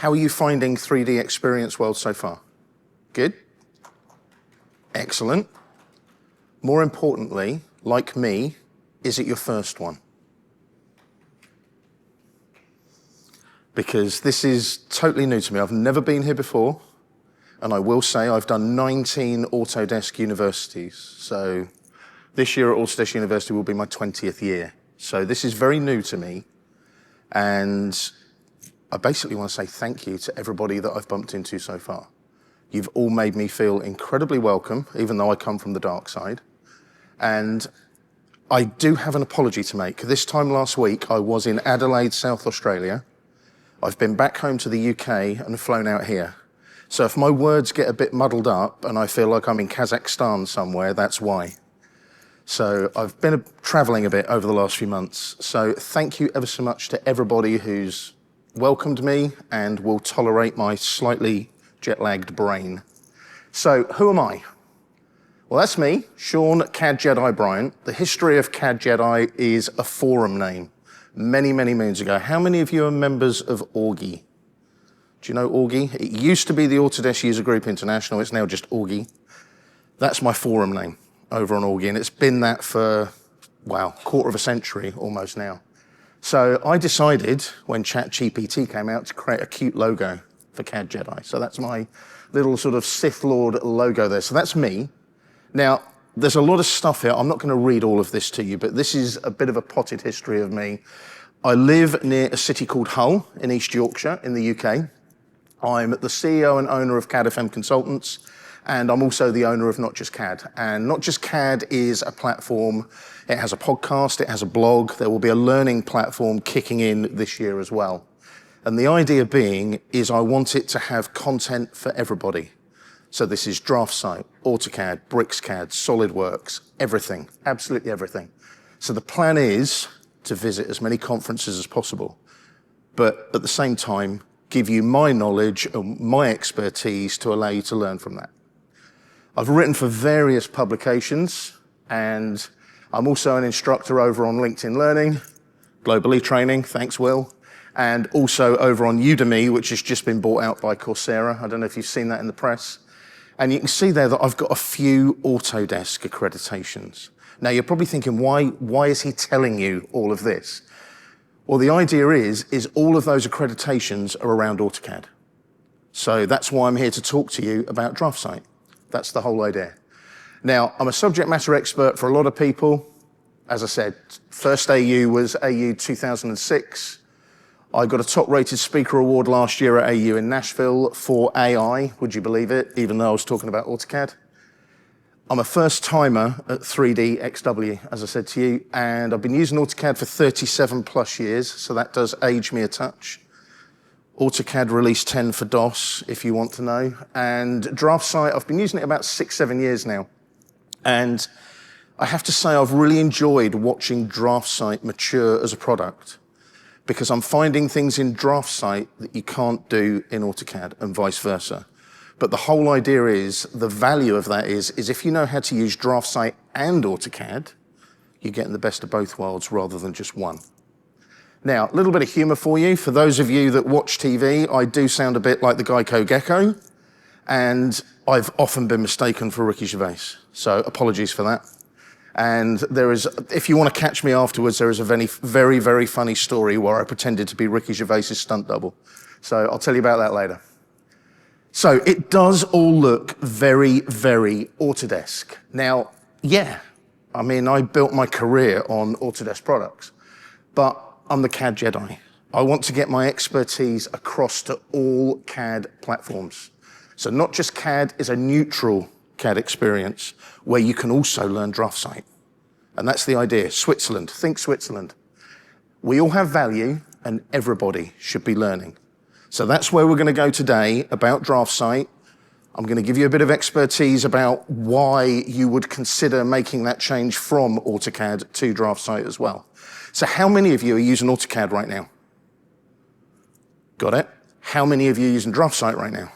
How are you finding 3D Experience World so far? Good? Excellent. More importantly, like me, is it your first one? Because this is totally new to me. I've never been here before, and I will say I've done 19 Autodesk universities. So this year at Autodesk University will be my 20th year. So this is very new to me, and I basically want to say thank you to everybody that I've bumped into so far. You've all made me feel incredibly welcome, even though I come from the dark side. And I do have an apology to make. This time last week, I was in Adelaide, South Australia. I've been back home to the UK and flown out here. So if my words get a bit muddled up and I feel like I'm in Kazakhstan somewhere, that's why. So I've been traveling a bit over the last few months. So thank you ever so much to everybody who's welcomed me and will tolerate my slightly jet-lagged brain. So who am I? Well, that's me, Shaun CADjedi Bryant. The history of CADjedi is a forum name. Many, many moons ago. How many of you are members of Orgi? Do you know Orgi? It used to be the Autodesk User Group International. It's now just Orgi. That's my forum name over on Orgi, and it's been that for, wow, quarter of a century almost now. So I decided when ChatGPT came out to create a cute logo for CADjedi. So that's my little sort of Sith Lord logo there. So that's me. Now, there's a lot of stuff here. I'm not going to read all of this to you, but this is a bit of a potted history of me. I live near a city called Hull in East Yorkshire in the UK. I'm the CEO and owner of CADFMconsultants, and I'm also the owner of Not Just CAD. And Not Just CAD is a platform. It has a podcast, it has a blog. There will be a learning platform kicking in this year as well. And the idea being is I want it to have content for everybody. So this is DraftSight, AutoCAD, BricsCAD, SolidWorks, everything, absolutely everything. So the plan is to visit as many conferences as possible, but at the same time, give you my knowledge and my expertise to allow you to learn from that. I've written for various publications, and I'm also an instructor over on LinkedIn Learning, Globally Training, thanks Will, and also over on Udemy, which has just been bought out by Coursera. I don't know if you've seen that in the press. And you can see there that I've got a few Autodesk accreditations. Now you're probably thinking, why is he telling you all of this? Well, the idea is all of those accreditations are around AutoCAD. So that's why I'm here to talk to you about DraftSight. That's the whole idea. Now, I'm a subject matter expert for a lot of people. As I said, first AU was AU 2006. I got a top-rated speaker award last year at AU in Nashville for AI, would you believe it, even though I was talking about AutoCAD. I'm a first-timer at 3D XW, as I said to you, and I've been using AutoCAD for 37 plus years, so that does age me a touch. AutoCAD release 10 for DOS, if you want to know. And DraftSight, I've been using it about 6-7 years now. And I have to say I've really enjoyed watching DraftSight mature as a product, because I'm finding things in DraftSight that you can't do in AutoCAD and vice versa. But the whole idea is, the value of that is if you know how to use DraftSight and AutoCAD, you're getting the best of both worlds rather than just one. Now, a little bit of humor for you. For those of you that watch TV, I do sound a bit like the Geico Gecko, and I've often been mistaken for Ricky Gervais. So apologies for that. And there is, if you want to catch me afterwards, there is a very, very funny story where I pretended to be Ricky Gervais's stunt double. So I'll tell you about that later. So it does all look very, very Autodesk. Now, yeah, I mean, I built my career on Autodesk products, but I'm the CAD Jedi. I want to get my expertise across to all CAD platforms. So Not Just CAD is a neutral CAD experience where you can also learn DraftSight. And that's the idea. Switzerland, think Switzerland. We all have value and everybody should be learning. So that's where we're going to go today about DraftSight. I'm going to give you a bit of expertise about why you would consider making that change from AutoCAD to DraftSight as well. So how many of you are using AutoCAD right now? Got it? How many of you are using DraftSight right now?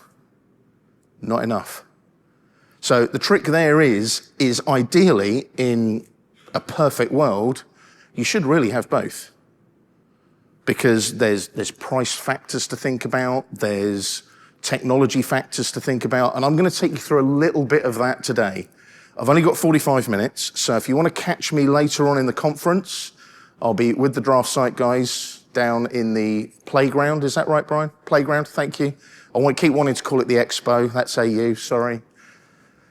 Not enough. So the trick there is ideally in a perfect world, you should really have both. because there's price factors to think about, there's technology factors to think about, and I'm going to take you through a little bit of that today. I've only got 45 minutes, so if you want to catch me later on in the conference, I'll be with the DraftSight guys down in the playground. Is that right, Brian? Playground, thank you. I want to keep wanting to call it the Expo. That's AU, sorry.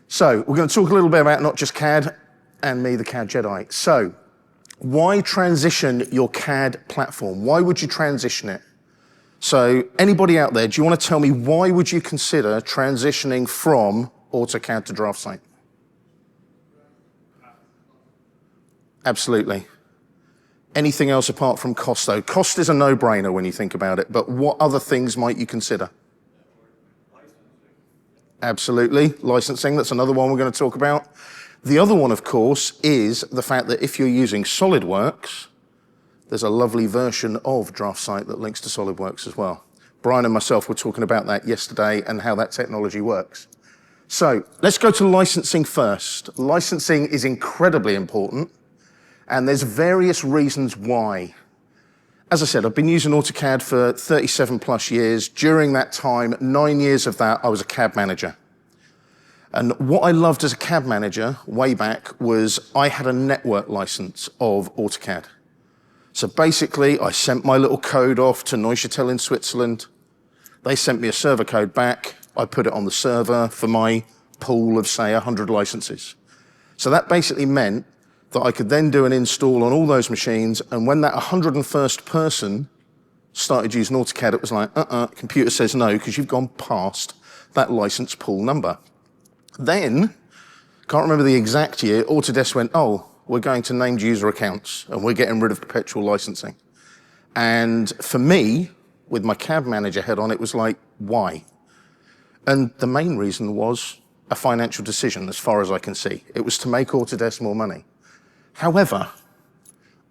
So we're going to talk a little bit about not just CAD and me, the CAD Jedi. So why transition your CAD platform? Why would you transition it? So anybody out there, do you want to tell me why would you consider transitioning from AutoCAD to DraftSight? Absolutely. Anything else apart from cost, though? Cost is a no-brainer when you think about it, but what other things might you consider? Absolutely. Licensing, that's another one we're going to talk about. The other one, of course, is the fact that if you're using SolidWorks, there's a lovely version of DraftSight that links to SolidWorks as well. Brian and myself were talking about that yesterday and how that technology works. So let's go to licensing first. Licensing is incredibly important, and there's various reasons why. As I said, I've been using AutoCAD for 37 plus years. During that time, 9 years of that, I was a CAD manager. And what I loved as a CAD manager way back was I had a network license of AutoCAD. So basically, I sent my little code off to Neuchâtel in Switzerland. They sent me a server code back. I put it on the server for my pool of, say, 100 licenses. So that basically meant that I could then do an install on all those machines, and when that 101st person started using AutoCAD, it was like, computer says no, because you've gone past that license pool number. Then, can't remember the exact year, Autodesk went, oh, we're going to named user accounts, and we're getting rid of perpetual licensing. And for me, with my CAD manager head on, it was like, why? And the main reason was a financial decision, as far as I can see. It was to make Autodesk more money. However,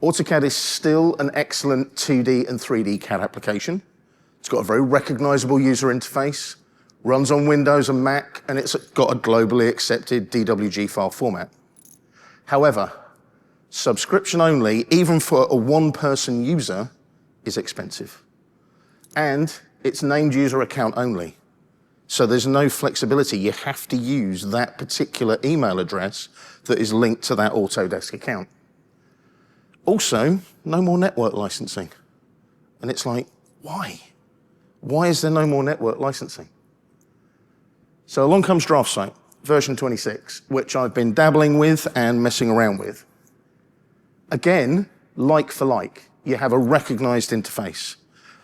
AutoCAD is still an excellent 2D and 3D CAD application. It's got a very recognizable user interface, runs on Windows and Mac, and it's got a globally accepted DWG file format. However, subscription only, even for a one-person user, is expensive. And it's named user account only. So there's no flexibility. You have to use that particular email address that is linked to that Autodesk account. Also, no more network licensing. And it's like, why? Why is there no more network licensing? So along comes DraftSight, version 26, which I've been dabbling with and messing around with. Again, like for like, you have a recognized interface.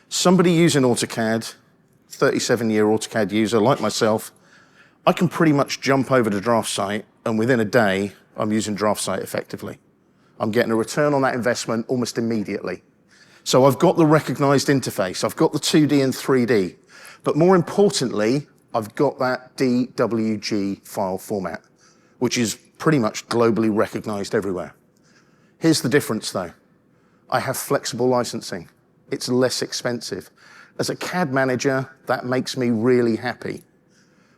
Somebody using AutoCAD, 37-year AutoCAD user like myself, I can pretty much jump over to DraftSight, and within a day, I'm using DraftSight effectively. I'm getting a return on that investment almost immediately. So I've got the recognized interface, I've got the 2D and 3D, but more importantly, I've got that DWG file format, which is pretty much globally recognized everywhere. Here's the difference though. I have flexible licensing. It's less expensive. As a CAD manager, that makes me really happy.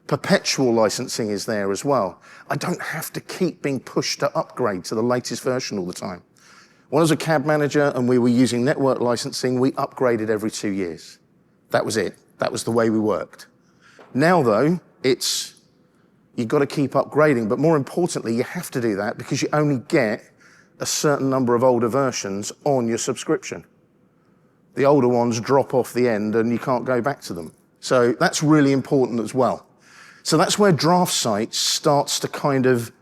Perpetual licensing is there as well. I don't have to keep being pushed to upgrade to the latest version all the time. When I was a CAD manager and we were using network licensing, we upgraded every 2 years. That was it. That was the way we worked. Now though, you've got to keep upgrading, but more importantly, you have to do that because you only get a certain number of older versions on your subscription. The older ones drop off the end and you can't go back to them. So that's really important as well. So that's where DraftSight starts to kind of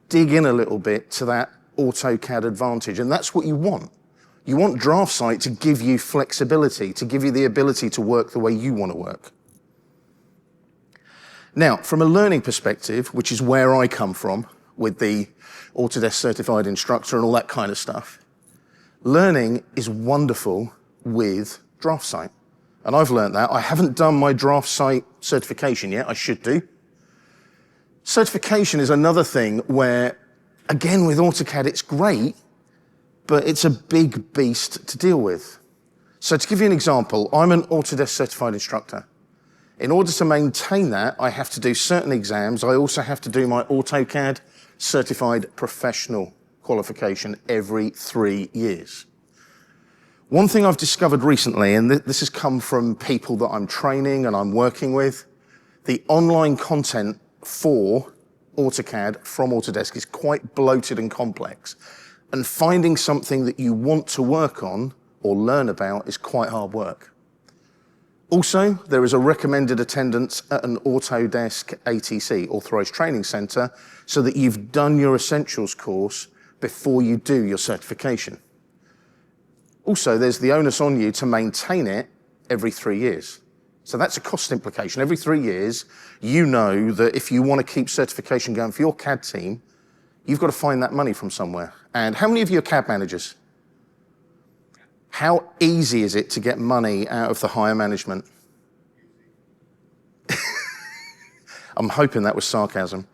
dig in a little bit to that AutoCAD advantage, and that's what you want. You want DraftSight to give you flexibility, to give you the ability to work the way you want to work. Now, from a learning perspective, which is where I come from with the Autodesk certified instructor and all that kind of stuff, learning is wonderful with DraftSight. And I've learned that. I haven't done my DraftSight certification yet. I should do. Certification is another thing where, again, with AutoCAD, it's great, but it's a big beast to deal with. So to give you an example, I'm an Autodesk certified instructor. In order to maintain that, I have to do certain exams. I also have to do my AutoCAD certified professional qualification every 3 years. One thing I've discovered recently, and this has come from people that I'm training and I'm working with, the online content for AutoCAD from Autodesk is quite bloated and complex. And finding something that you want to work on or learn about is quite hard work. Also, there is a recommended attendance at an Autodesk ATC, Authorized Training Center, so that you've done your Essentials course before you do your certification. Also, there's the onus on you to maintain it every 3 years. So that's a cost implication. Every 3 years, you know that if you want to keep certification going for your CAD team, you've got to find that money from somewhere. And how many of you are CAD managers? How easy is it to get money out of the higher management? I'm hoping that was sarcasm.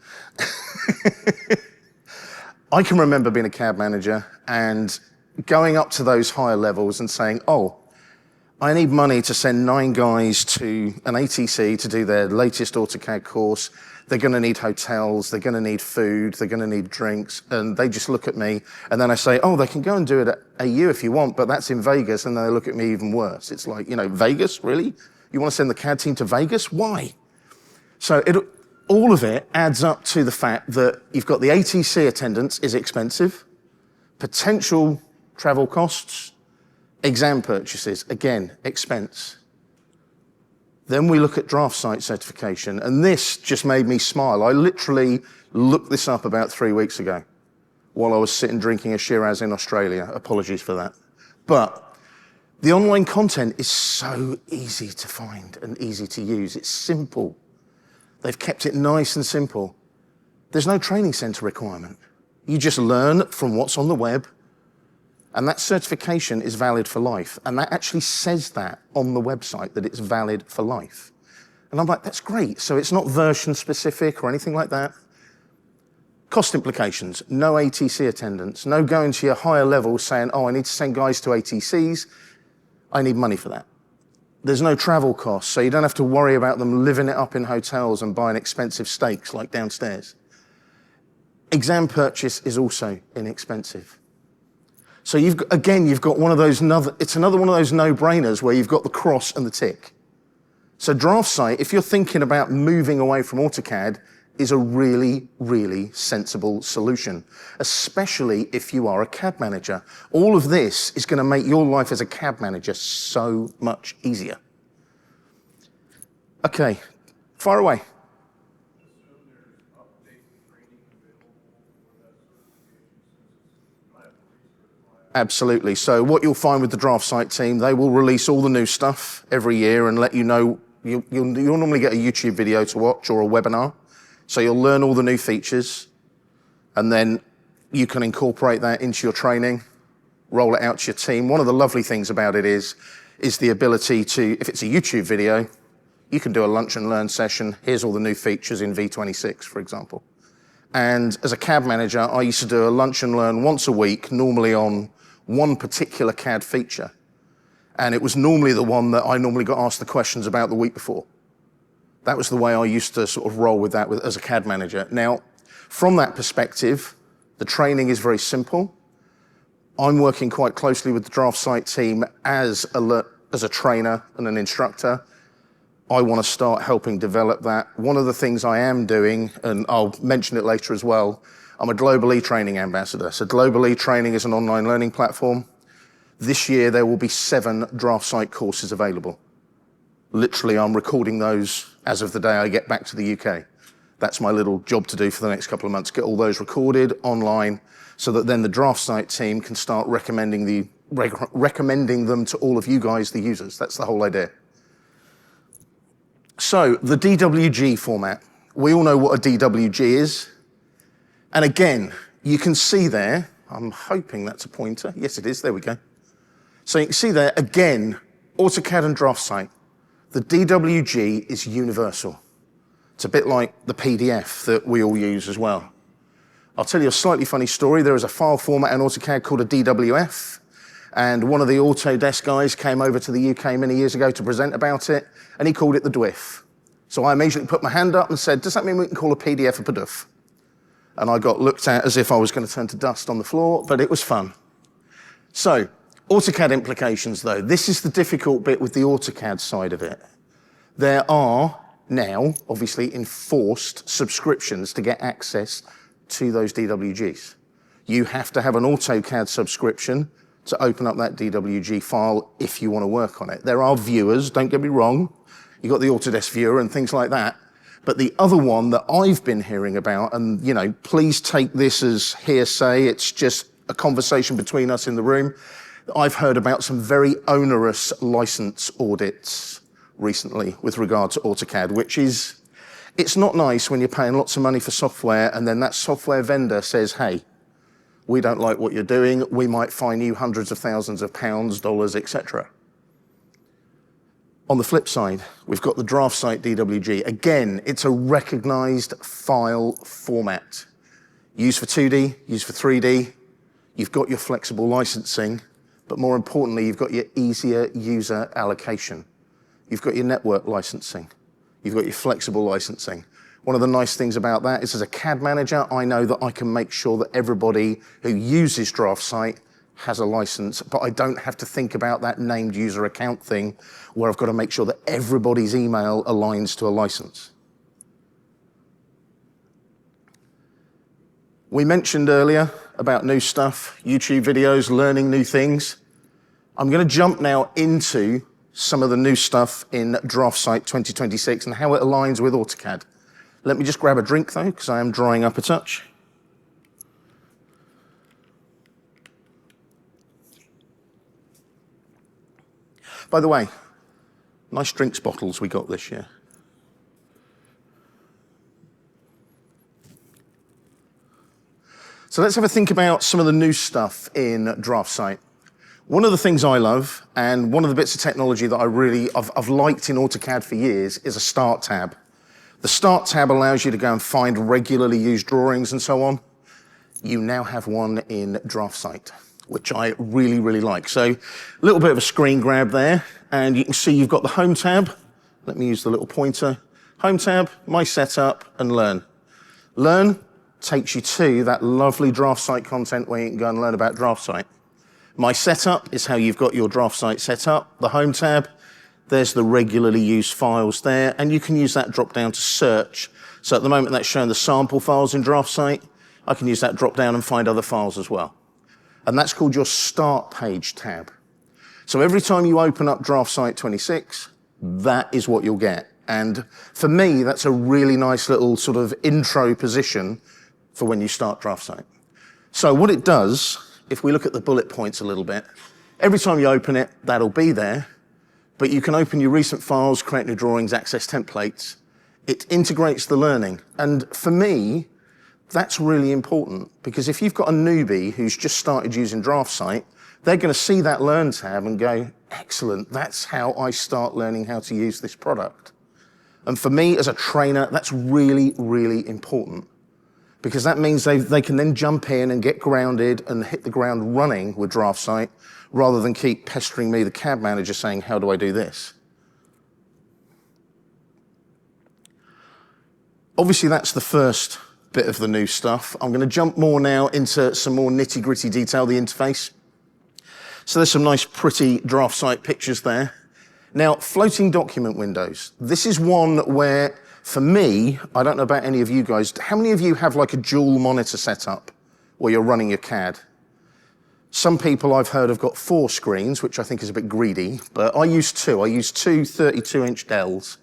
I can remember being a CAD manager and going up to those higher levels and saying, oh, I need money to send 9 guys to an ATC to do their latest AutoCAD course. They're going to need hotels, they're going to need food, they're going to need drinks. And they just look at me and then I say, oh, they can go and do it at AU if you want, but that's in Vegas. And then they look at me even worse. It's like, Vegas, really? You want to send the CAD team to Vegas? Why? So all of it adds up to the fact that you've got the ATC attendance is expensive, potential travel costs, exam purchases, again, expense. Then we look at DraftSight certification, and this just made me smile. I literally looked this up about 3 weeks ago while I was sitting drinking a Shiraz in Australia. Apologies for that. But the online content is so easy to find and easy to use. It's simple. They've kept it nice and simple. There's no training center requirement. You just learn from what's on the web, and that certification is valid for life. And that actually says that on the website, that it's valid for life. And I'm like, that's great. So it's not version specific or anything like that. Cost implications, no ATC attendance, no going to your higher level saying, oh, I need to send guys to ATCs. I need money for that. There's no travel costs, so you don't have to worry about them living it up in hotels and buying expensive steaks like downstairs. Exam purchase is also inexpensive. So you've got one of those, it's another one of those no-brainers where you've got the cross and the tick. So DraftSight, if you're thinking about moving away from AutoCAD, is a really, really sensible solution, especially if you are a CAD manager. All of this is going to make your life as a CAD manager so much easier. Okay, fire away. Absolutely. So what you'll find with the DraftSight team, they will release all the new stuff every year and let you know. You'll normally get a YouTube video to watch or a webinar. So you'll learn all the new features, and then you can incorporate that into your training, roll it out to your team. One of the lovely things about it is the ability to, if it's a YouTube video, you can do a lunch and learn session. Here's all the new features in V26, for example. And as a CAD manager, I used to do a lunch and learn once a week, normally on one particular CAD feature. And it was normally the one that I normally got asked the questions about the week before. That was the way I used to sort of roll with that as a CAD manager. Now, from that perspective, the training is very simple. I'm working quite closely with the DraftSight team as a trainer and an instructor. I want to start helping develop that. One of the things I am doing, and I'll mention it later as well, I'm a Global E-Training ambassador. So Global E-Training is an online learning platform. This year, there will be 7 DraftSight courses available. Literally, I'm recording those as of the day I get back to the UK. That's my little job to do for the next couple of months, get all those recorded online so that then the DraftSight team can start recommending them to all of you guys, the users. That's the whole idea. So the DWG format. We all know what a DWG is. And again, you can see there, I'm hoping that's a pointer. Yes, it is. There we go. So you can see there, again, AutoCAD and DraftSight. The DWG is universal. It's a bit like the PDF that we all use as well. I'll tell you a slightly funny story. There is a file format in AutoCAD called a DWF, and one of the Autodesk guys came over to the UK many years ago to present about it, and he called it the DWF. So I immediately put my hand up and said, does that mean we can call a PDF a PDF? And I got looked at as if I was going to turn to dust on the floor, but it was fun. So AutoCAD implications, though. This is the difficult bit with the AutoCAD side of it. There are now, obviously, enforced subscriptions to get access to those DWGs. You have to have an AutoCAD subscription to open up that DWG file if you want to work on it. There are viewers, don't get me wrong. You've got the Autodesk viewer and things like that. But the other one that I've been hearing about, and please take this as hearsay, it's just a conversation between us in the room. I've heard about some very onerous license audits recently with regard to AutoCAD, which is, it's not nice when you're paying lots of money for software and then that software vendor says, hey, we don't like what you're doing, we might fine you hundreds of thousands of pounds, dollars, etc. On the flip side, we've got the DraftSight DWG. Again, it's a recognized file format. Used for 2D, used for 3D. You've got your flexible licensing, but more importantly, you've got your easier user allocation. You've got your network licensing. You've got your flexible licensing. One of the nice things about that is as a CAD manager, I know that I can make sure that everybody who uses DraftSight has a license, but I don't have to think about that named user account thing where I've got to make sure that everybody's email aligns to a license. We mentioned earlier about new stuff, YouTube videos, learning new things. I'm going to jump now into some of the new stuff in DraftSight 2026 and how it aligns with AutoCAD. Let me just grab a drink though, because I am drying up a touch. By the way, nice drinks bottles we got this year. So let's have a think about some of the new stuff in DraftSight. One of the things I love, and one of the bits of technology that I've liked in AutoCAD for years, is a Start tab. The Start tab allows you to go and find regularly used drawings and so on. You now have one in DraftSight, which I really, really like. So a little bit of a screen grab there, and you can see you've got the Home tab. Let me use the little pointer. Home tab, My Setup, and Learn. Learn takes you to that lovely DraftSight content where you can go and learn about DraftSight. My Setup is how you've got your DraftSight set up. The Home tab, there's the regularly used files there, and you can use that drop down to search. So at the moment that's showing the sample files in DraftSight. I can use that drop down and find other files as well. And that's called your Start Page tab. So every time you open up DraftSight 26, that is what you'll get. And for me, that's a really nice little sort of intro position for when you start DraftSight. So what it does, if we look at the bullet points a little bit, every time you open it, that'll be there, but you can open your recent files, create new drawings, access templates. It integrates the learning. And for me, that's really important, because if you've got a newbie who's just started using DraftSight, they're going to see that Learn tab and go, excellent, that's how I start learning how to use this product. And for me as a trainer, that's really, really important, because that means they can then jump in and get grounded and hit the ground running with DraftSight, rather than keep pestering me, the CAD manager, saying, how do I do this? Obviously, that's the first bit of the new stuff. I'm going to jump more now into some more nitty-gritty detail, the interface. So there's some nice, pretty DraftSight pictures there. Now, floating document windows. This is one where, for me, I don't know about any of you guys, how many of you have like a dual monitor setup where you're running your CAD? Some people I've heard have got 4 screens, which I think is a bit greedy, but I use 2. I use 2 32-inch Dells.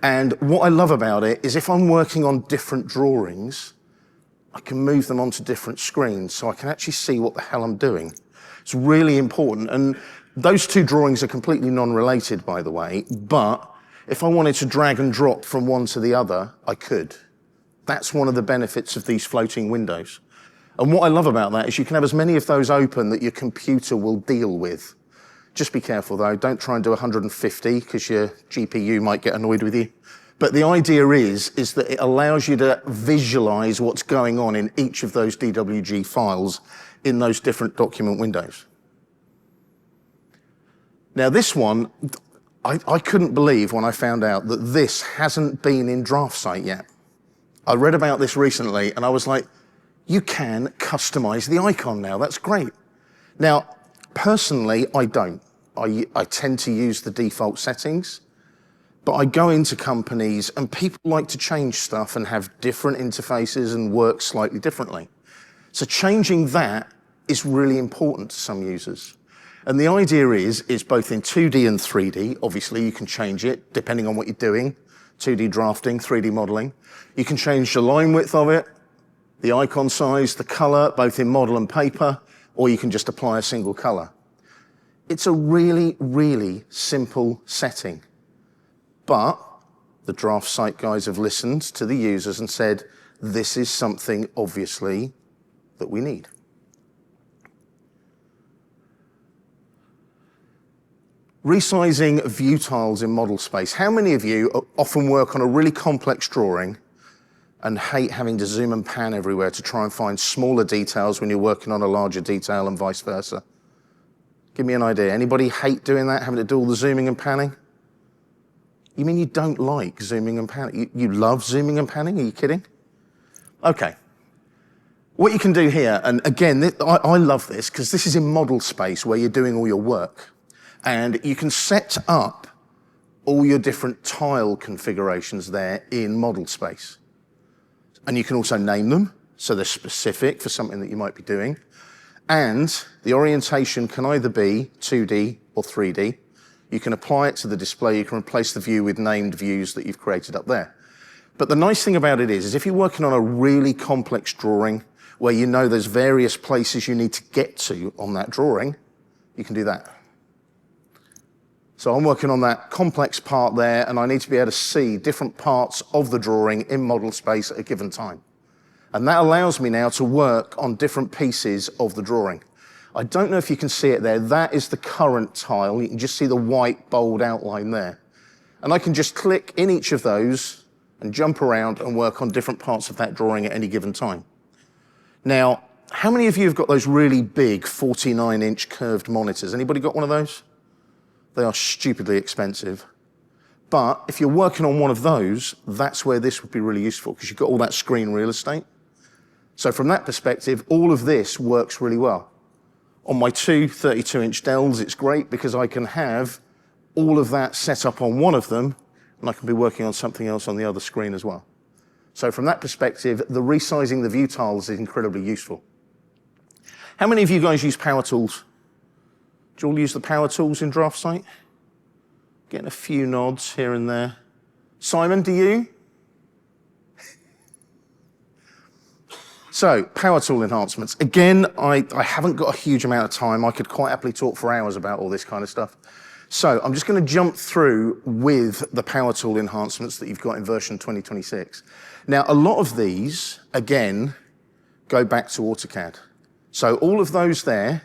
And what I love about it is if I'm working on different drawings, I can move them onto different screens so I can actually see what the hell I'm doing. It's really important. And those 2 drawings are completely non-related, by the way, but if I wanted to drag and drop from one to the other, I could. That's one of the benefits of these floating windows. And what I love about that is you can have as many of those open that your computer will deal with. Just be careful though, don't try and do 150 because your GPU might get annoyed with you. But the idea is that it allows you to visualize what's going on in each of those DWG files in those different document windows. Now this one, I couldn't believe when I found out that this hasn't been in DraftSight yet. I read about this recently and I was like, you can customize the icon now, that's great. Now, Personally, I don't. I tend to use the default settings, but I go into companies and people like to change stuff and have different interfaces and work slightly differently. So changing that is really important to some users. And the idea is both in 2D and 3D. Obviously, you can change it depending on what you're doing. 2D drafting, 3D modeling. You can change the line width of it, the icon size, the color, both in model and paper, or you can just apply a single color. It's a really, really simple setting. But the DraftSight guys have listened to the users and said, this is something, obviously, that we need. Resizing view tiles in model space. How many of you often work on a really complex drawing and hate having to zoom and pan everywhere to try and find smaller details when you're working on a larger detail and vice versa? Give me an idea. Anybody hate doing that, having to do all the zooming and panning? You mean you don't like zooming and panning? You love zooming and panning? Are you kidding? Okay. What you can do here, and again, I love this because this is in model space where you're doing all your work. And you can set up all your different tile configurations there in model space. And you can also name them, so they're specific for something that you might be doing. And the orientation can either be 2D or 3D. You can apply it to the display. You can replace the view with named views that you've created up there. But the nice thing about it is if you're working on a really complex drawing where you know there's various places you need to get to on that drawing, you can do that. So I'm working on that complex part there, and I need to be able to see different parts of the drawing in model space at a given time. And that allows me now to work on different pieces of the drawing. I don't know if you can see it there. That is the current tile. You can just see the white, bold outline there. And I can just click in each of those and jump around and work on different parts of that drawing at any given time. Now, how many of you have got those really big 49-inch curved monitors? Anybody got one of those? They are stupidly expensive. But if you're working on one of those, that's where this would be really useful because you've got all that screen real estate. So from that perspective, all of this works really well. On my two 32-inch Dells, it's great because I can have all of that set up on one of them, and I can be working on something else on the other screen as well. So from that perspective, the resizing the view tiles is incredibly useful. How many of you guys use power tools? Do you all use the power tools in DraftSight? Getting a few nods here and there. Simon, do you? So, power tool enhancements. Again, I haven't got a huge amount of time. I could quite happily talk for hours about all this kind of stuff. So, I'm just going to jump through with the power tool enhancements that you've got in version 2026. Now, a lot of these, again, go back to AutoCAD. So, all of those there,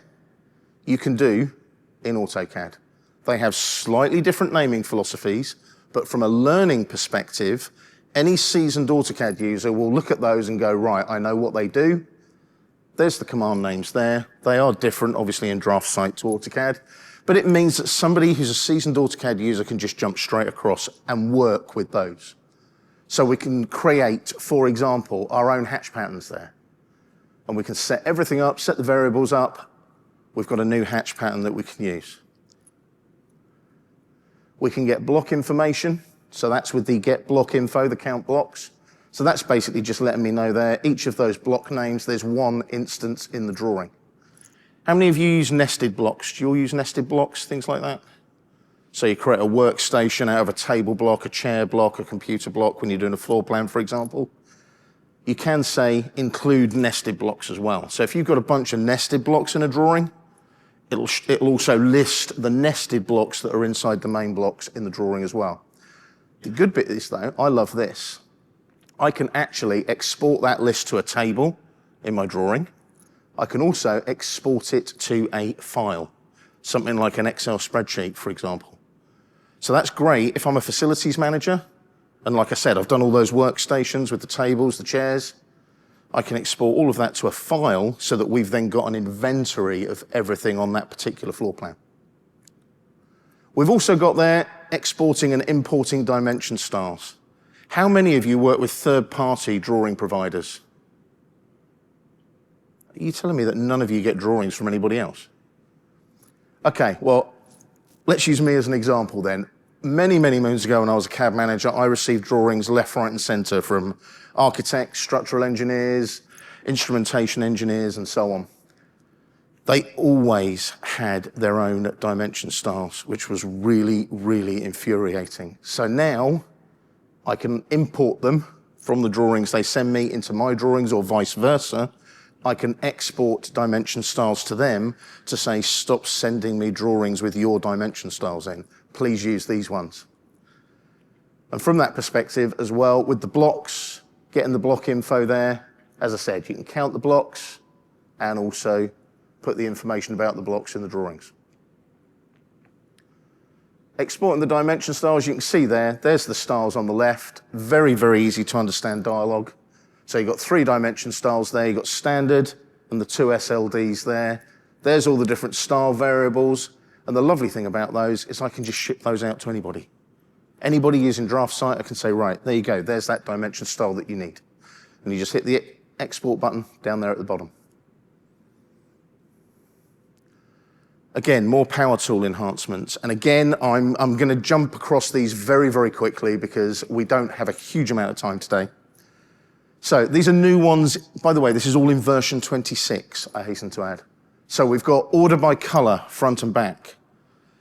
you can do in AutoCAD. They have slightly different naming philosophies, but from a learning perspective, any seasoned AutoCAD user will look at those and go, right, I know what they do. There's the command names there. They are different, obviously, in DraftSight to AutoCAD, but it means that somebody who's a seasoned AutoCAD user can just jump straight across and work with those. So we can create, for example, our own hatch patterns there. And we can set everything up, set the variables up. We've got a new hatch pattern that we can use. We can get block information. So that's with the get block info, the count blocks. So that's basically just letting me know there, each of those block names, there's one instance in the drawing. How many of you use nested blocks? Do you all use nested blocks, things like that? So you create a workstation out of a table block, a chair block, a computer block when you're doing a floor plan, for example. You can say include nested blocks as well. So if you've got a bunch of nested blocks in a drawing, it'll also list the nested blocks that are inside the main blocks in the drawing as well. The good bit is, though, I love this. I can actually export that list to a table in my drawing. I can also export it to a file, something like an Excel spreadsheet, for example. So that's great if I'm a facilities manager. And like I said, I've done all those workstations with the tables, the chairs. I can export all of that to a file so that we've then got an inventory of everything on that particular floor plan. We've also got there exporting and importing dimension styles. How many of you work with third-party drawing providers? Are you telling me that none of you get drawings from anybody else? Okay, well, let's use me as an example then. Many, many moons ago when I was a CAD manager, I received drawings left, right, and center from architects, structural engineers, instrumentation engineers, and so on. They always had their own dimension styles, which was really, really infuriating. So now I can import them from the drawings they send me into my drawings or vice versa. I can export dimension styles to them to say, stop sending me drawings with your dimension styles in. Please use these ones. And from that perspective as well, with the blocks, getting the block info there, as I said, you can count the blocks and also put the information about the blocks in the drawings. Exporting the dimension styles, you can see there's the styles on the left. Very, very easy to understand dialogue. So you've got 3 dimension styles there. You've got standard and the 2 SLDs there. There's all the different style variables. And the lovely thing about those is I can just ship those out to anybody. Anybody using DraftSight, I can say, right, there you go. There's that dimension style that you need. And you just hit the export button down there at the bottom. Again, more power tool enhancements. And again, I'm going to jump across these very, very quickly because we don't have a huge amount of time today. So these are new ones. By the way, this is all in version 26, I hasten to add. So we've got order by color, front and back.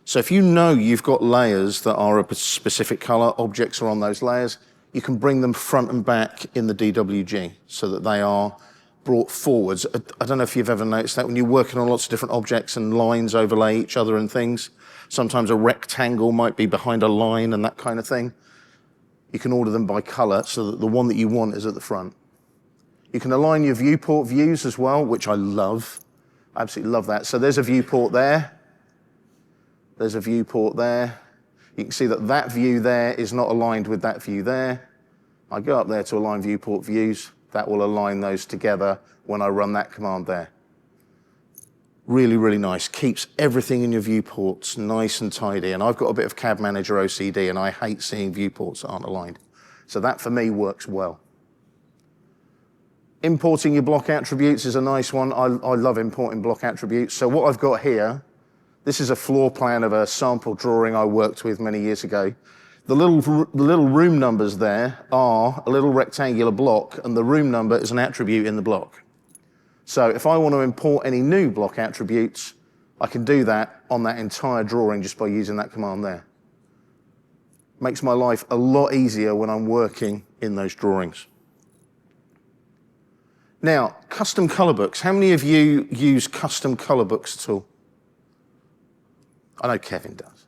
So if you know you've got layers that are a specific color, objects are on those layers, you can bring them front and back in the DWG so that they are brought forwards. I don't know if you've ever noticed that when you're working on lots of different objects and lines overlay each other and things, sometimes a rectangle might be behind a line and that kind of thing. You can order them by color so that the one that you want is at the front. You can align your viewport views as well, which I love. I absolutely love that. So there's a viewport there. There's a viewport there. You can see that that view there is not aligned with that view there. I go up there to align viewport views. That will align those together when I run that command there. Really, really nice. Keeps everything in your viewports nice and tidy. And I've got a bit of CAD Manager OCD, and I hate seeing viewports that aren't aligned. So that, for me, works well. Importing your block attributes is a nice one. I love importing block attributes. So what I've got here, this is a floor plan of a sample drawing I worked with many years ago. The little room numbers there are a little rectangular block, and the room number is an attribute in the block. So if I want to import any new block attributes, I can do that on that entire drawing just by using that command there. Makes my life a lot easier when I'm working in those drawings. Now, custom color books. How many of you use custom color books at all? I know Kevin does.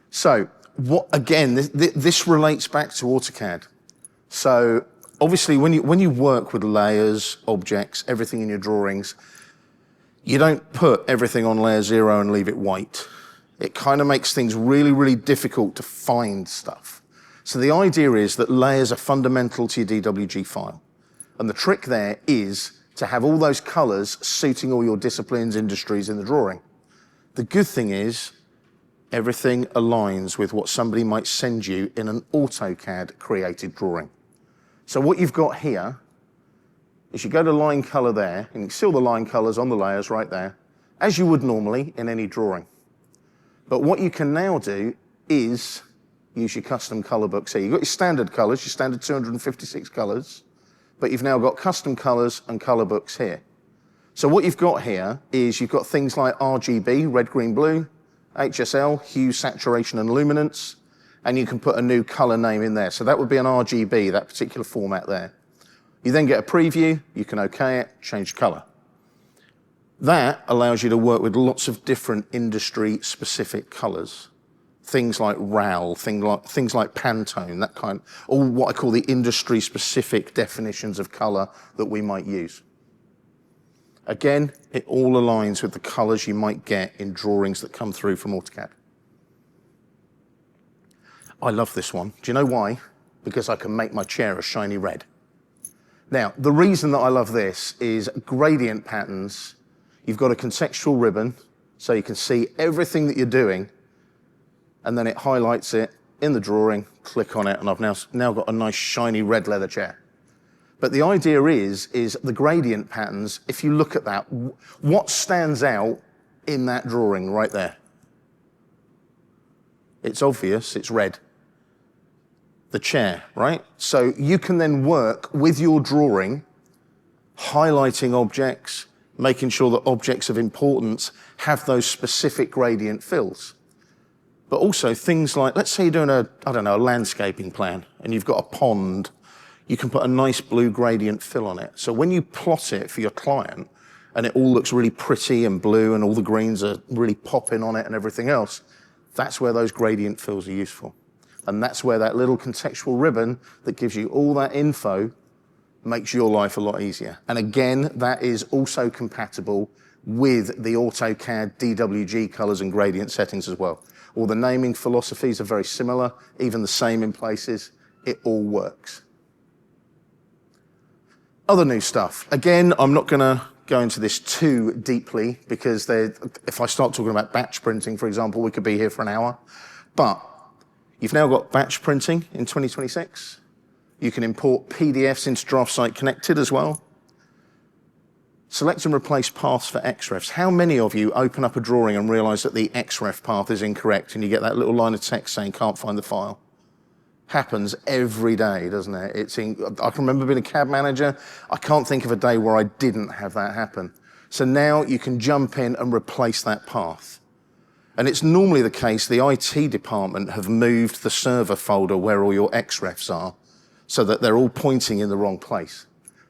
So, again, this relates back to AutoCAD. So, obviously, when you work with layers, objects, everything in your drawings, you don't put everything on layer 0 and leave it white. It kind of makes things really, really difficult to find stuff. So the idea is that layers are fundamental to your DWG file. And the trick there is to have all those colors suiting all your disciplines, industries in the drawing. The good thing is everything aligns with what somebody might send you in an AutoCAD created drawing. So what you've got here is you go to line color there, and you can see all the line colors on the layers right there, as you would normally in any drawing. But what you can now do is use your custom color books here. You've got your standard colors, your standard 256 colors, but you've now got custom colors and color books here. So what you've got here is you've got things like RGB, red, green, blue, HSL, hue, saturation, and luminance, and you can put a new color name in there. So that would be an RGB, that particular format there. You then get a preview, you can OK it, change color. That allows you to work with lots of different industry-specific colors. Things like RAL, things like Pantone, that kind, or what I call the industry-specific definitions of color that we might use. Again, it all aligns with the colors you might get in drawings that come through from AutoCAD. I love this one. Do you know why? Because I can make my chair a shiny red. Now, the reason that I love this is gradient patterns. You've got a contextual ribbon, so you can see everything that you're doing, and then it highlights it in the drawing, click on it, and I've now got a nice shiny red leather chair. But the idea is the gradient patterns, if you look at that, what stands out in that drawing right there. It's obvious, it's red. The chair, right? So you can then work with your drawing, highlighting objects, making sure that objects of importance have those specific gradient fills. But also things like, let's say you're doing a landscaping plan and you've got a pond, you can put a nice blue gradient fill on it. So when you plot it for your client and it all looks really pretty and blue and all the greens are really popping on it and everything else, that's where those gradient fills are useful. And that's where that little contextual ribbon that gives you all that info makes your life a lot easier. And again, that is also compatible with the AutoCAD DWG colors and gradient settings as well. All the naming philosophies are very similar, even the same in places. It all works. Other new stuff. Again, I'm not going to go into this too deeply because if I start talking about batch printing, for example, we could be here for an hour. But you've now got batch printing in 2026. You can import PDFs into DraftSight Connected as well. Select and replace paths for XREFs. How many of you open up a drawing and realize that the XREF path is incorrect and you get that little line of text saying can't find the file? Happens every day, doesn't it? I can remember being a CAD manager. I can't think of a day where I didn't have that happen. So now you can jump in and replace that path. And it's normally the case the IT department have moved the server folder where all your XREFs are so that they're all pointing in the wrong place.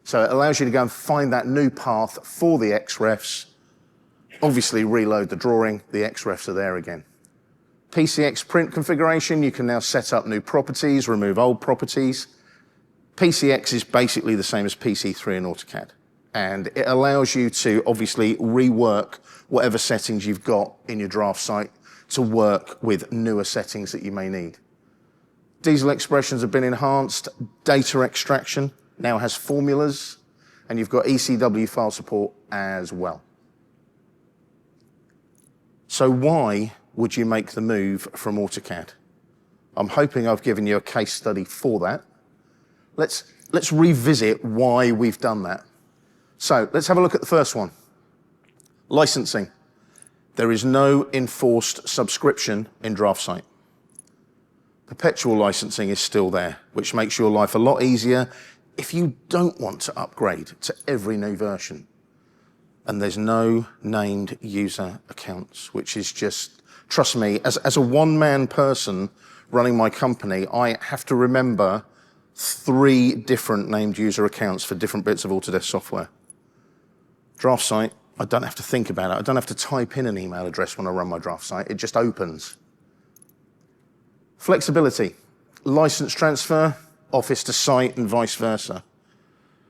So it allows you to go and find that new path for the XREFs, obviously reload the drawing, the XREFs are there again. PCX print configuration, you can now set up new properties, remove old properties. PCX is basically the same as PC3 in AutoCAD. And it allows you to obviously rework whatever settings you've got in your DraftSight to work with newer settings that you may need. Diesel expressions have been enhanced. Data extraction now has formulas, and you've got ECW file support as well. So why would you make the move from AutoCAD? I'm hoping I've given you a case study for that. Let's revisit why we've done that. So let's have a look at the first one. Licensing. There is no enforced subscription in DraftSight. Perpetual licensing is still there, which makes your life a lot easier if you don't want to upgrade to every new version. And there's no named user accounts, which is just, trust me, as a one-man person running my company, I have to remember 3 different named user accounts for different bits of Autodesk software. DraftSight, I don't have to think about it. I don't have to type in an email address when I run my DraftSight. It just opens. Flexibility, license transfer, office to site and vice versa.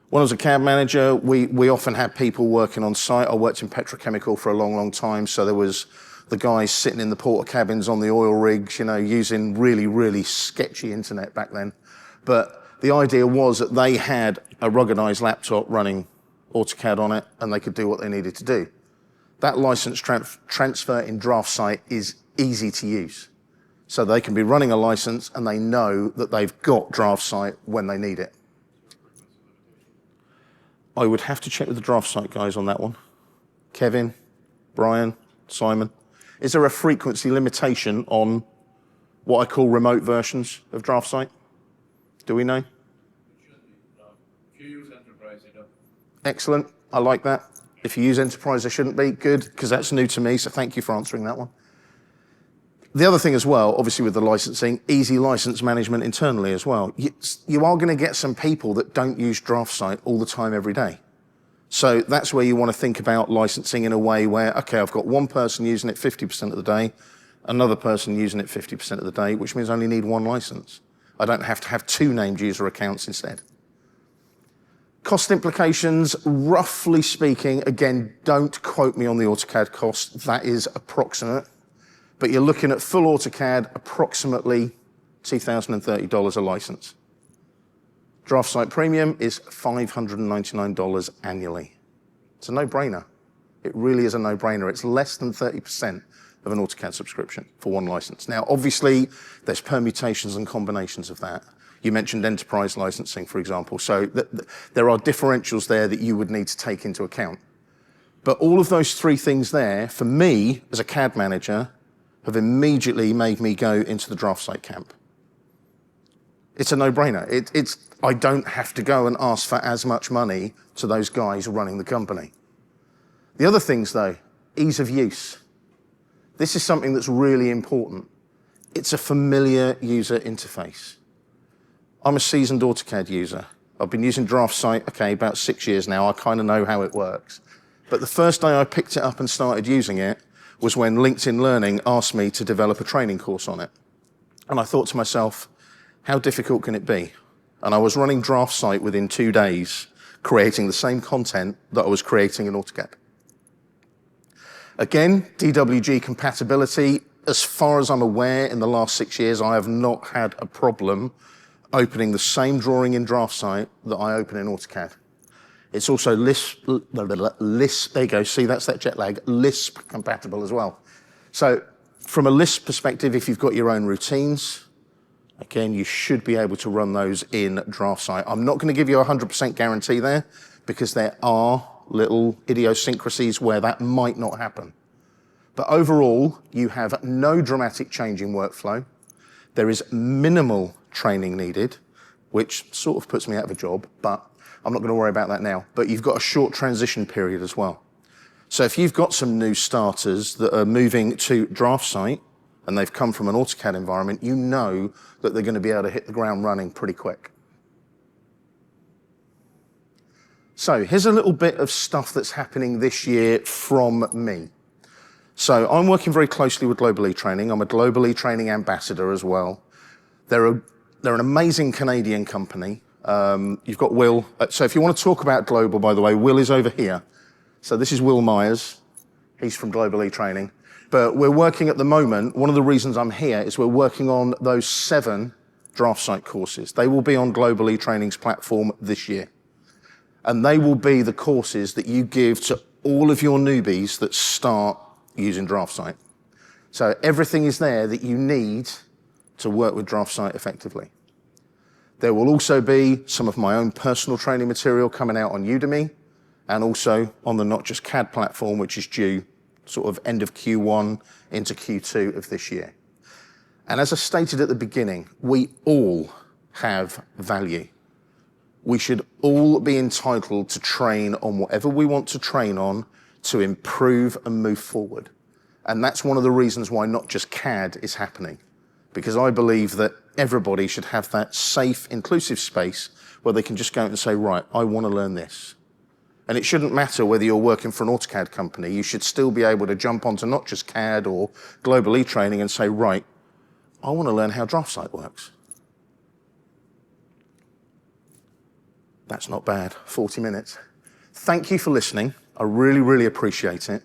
When I was a CAD manager, we often had people working on site. I worked in petrochemical for a long, long time, so there was the guys sitting in the porta cabins on the oil rigs, you know, using really, really sketchy internet back then. But the idea was that they had a ruggedized laptop running AutoCAD on it, and they could do what they needed to do. That license transfer in DraftSight is easy to use. So they can be running a license and they know that they've got DraftSight when they need it. I would have to check with the DraftSight guys on that one. Kevin, Brian, Simon. Is there a frequency limitation on what I call remote versions of DraftSight? Do we know? It should be. If you use Enterprise, you don't. Excellent. I like that. If you use Enterprise, there shouldn't be. Good, because that's new to me, so thank you for answering that one. The other thing as well, obviously with the licensing, easy license management internally as well. You are going to get some people that don't use DraftSight all the time every day. So that's where you want to think about licensing in a way where, okay, I've got one person using it 50% of the day, another person using it 50% of the day, which means I only need one license. I don't have to have 2 named user accounts instead. Cost implications, roughly speaking, again, don't quote me on the AutoCAD cost. That is approximate. But you're looking at full AutoCAD, approximately $2,030 a license. DraftSight Premium is $599 annually. It's a no-brainer. It really is a no-brainer. It's less than 30% of an AutoCAD subscription for one license. Now, obviously, there's permutations and combinations of that. You mentioned enterprise licensing, for example. So there are differentials there that you would need to take into account. But all of those three things there, for me, as a CAD manager, have immediately made me go into the DraftSight camp. It's a no-brainer. I don't have to go and ask for as much money to those guys running the company. The other things, though, ease of use. This is something that's really important. It's a familiar user interface. I'm a seasoned AutoCAD user. I've been using DraftSight, okay, about 6 years now. I kind of know how it works. But the first day I picked it up and started using it was when LinkedIn Learning asked me to develop a training course on it. And I thought to myself, how difficult can it be? And I was running DraftSight within 2 days, creating the same content that I was creating in AutoCAD. Again, DWG compatibility, as far as I'm aware, in the last 6 years, I have not had a problem opening the same drawing in DraftSight that I open in AutoCAD. It's also Lisp, there you go, see, that's that jet lag, Lisp compatible as well. So from a Lisp perspective, if you've got your own routines, again, you should be able to run those in DraftSight. I'm not going to give you a 100% guarantee there, because there are little idiosyncrasies where that might not happen. But overall, you have no dramatic change in workflow. There is minimal training needed, which sort of puts me out of a job, but I'm not going to worry about that now. But you've got a short transition period as well. So if you've got some new starters that are moving to DraftSight and they've come from an AutoCAD environment, you know that they're going to be able to hit the ground running pretty quick. So here's a little bit of stuff that's happening this year from me. So I'm working very closely with Global E-Training. I'm a Global E-Training ambassador as well. They're an amazing Canadian company. You've got Will. So if you want to talk about global, by the way, Will is over here. So this is Will Myers. He's from Global E-Training. But we're working at the moment, one of the reasons I'm here is we're working on those 7 DraftSight courses. They will be on Global E-Training's platform this year. And they will be the courses that you give to all of your newbies that start using DraftSight. So everything is there that you need to work with DraftSight effectively. There will also be some of my own personal training material coming out on Udemy and also on the Not Just CAD platform, which is due sort of end of Q1 into Q2 of this year. And as I stated at the beginning, we all have value. We should all be entitled to train on whatever we want to train on to improve and move forward. And that's one of the reasons why Not Just CAD is happening, because I believe that everybody should have that safe, inclusive space where they can just go out and say, right, I want to learn this. And it shouldn't matter whether you're working for an AutoCAD company, you should still be able to jump onto Not Just CAD or Global E-Training and say, right, I want to learn how DraftSight works. That's not bad, 40 minutes. Thank you for listening. I really, really appreciate it.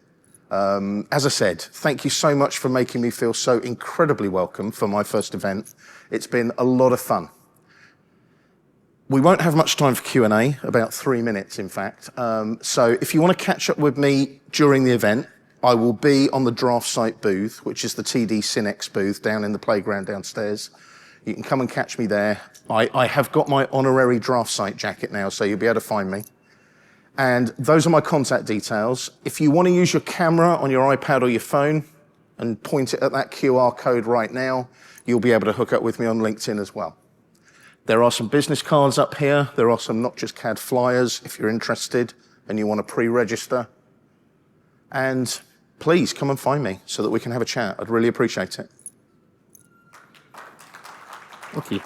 As I said, thank you so much for making me feel so incredibly welcome for my first event. It's been a lot of fun. We won't have much time for Q&A, about 3 minutes, in fact. So if you want to catch up with me during the event, I will be on the DraftSight booth, which is the TD Cinex booth down in the playground downstairs. You can come and catch me there. I have got my honorary DraftSight jacket now, so you'll be able to find me. And those are my contact details. If you want to use your camera on your iPad or your phone and point it at that QR code right now, you'll be able to hook up with me on LinkedIn as well. There are some business cards up here. There are some Not Just CAD flyers if you're interested and you want to pre-register. And please come and find me so that we can have a chat. I'd really appreciate it. Thank you.